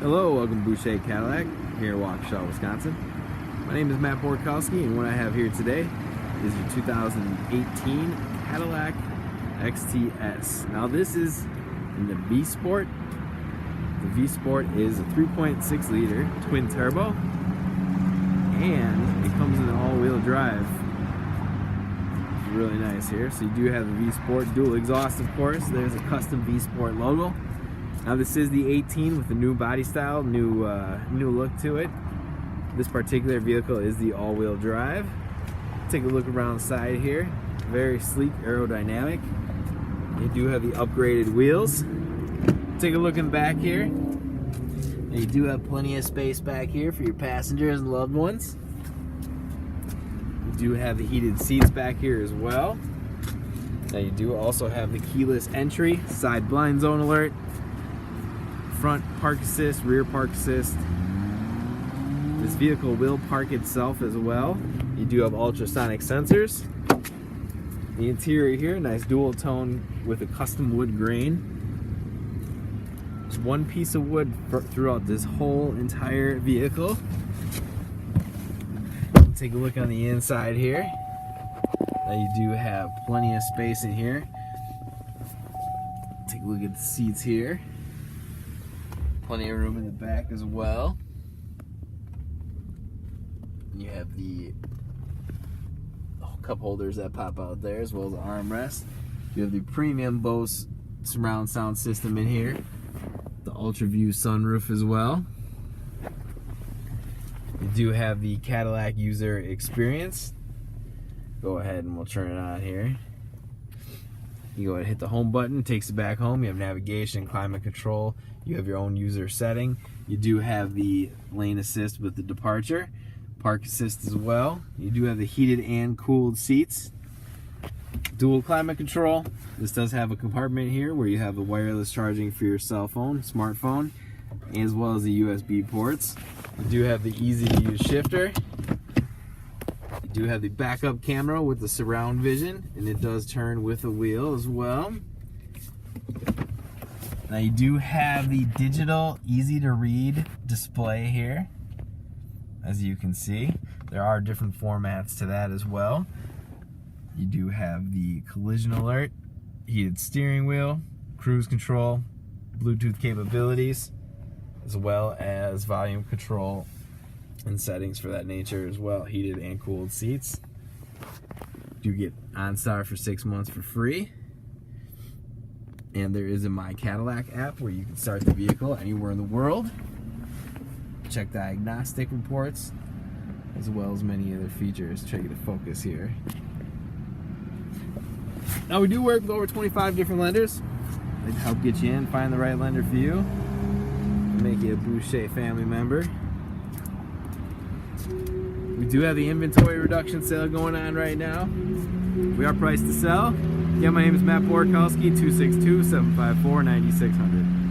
Hello, welcome to Boucher Cadillac here in Waukesha, Wisconsin. My name is Matt Borkowski, and what I have here today is your 2018 Cadillac XTS. Now this is in the VSport. The VSport is a 3.6 liter twin turbo, and it comes in an all-wheel drive. It's really nice here. So you do have the VSport dual exhaust, of course. There's a custom VSport logo. Now this is the 18 with the new body style, new look to it. This particular vehicle is the all-wheel drive. Take a look around the side here. Very sleek, aerodynamic. You do have the upgraded wheels. Take a look in back here. And you do have plenty of space back here for your passengers and loved ones. You do have the heated seats back here as well. Now you do also have the keyless entry, side blind zone alert, front park assist, rear park assist. This vehicle will park itself as well. You do have ultrasonic sensors. The interior here, nice dual tone with a custom wood grain. There's one piece of wood throughout this whole entire vehicle. Take a look on the inside here. Now you do have plenty of space in here. Take a look at the seats here. Plenty of room in the back as well. You have the cup holders that pop out there, as well as the armrest. You have the premium Bose surround sound system in here. The Ultra View sunroof as well. You do have the Cadillac user experience. Go ahead and we'll turn it on here. You go ahead and hit the home button, it takes you back home. You have navigation, climate control. You have your own user setting. You do have the lane assist with the departure, park assist as well. You do have the heated and cooled seats. Dual climate control. This does have a compartment here where you have the wireless charging for your cell phone, smartphone, as well as the USB ports. You do have the easy to use shifter. You do have the backup camera with the surround vision, and it does turn with a wheel as well. Now you do have the digital easy to read display here. As you can see, there are different formats to that as well. You do have the collision alert, heated steering wheel, cruise control, Bluetooth capabilities, as well as volume control and settings for that nature as well. Heated and cooled seats. You get OnStar for 6 months for free. And there is a My Cadillac app where you can start the vehicle anywhere in the world. Check diagnostic reports, as well as many other features. Check the focus here. Now we do work with over 25 different lenders. They help get you in, find the right lender for you, and make you a Boucher family member. We do have the inventory reduction sale going on right now. We are priced to sell. Again, my name is Matt Borkowski, 262-754-9600.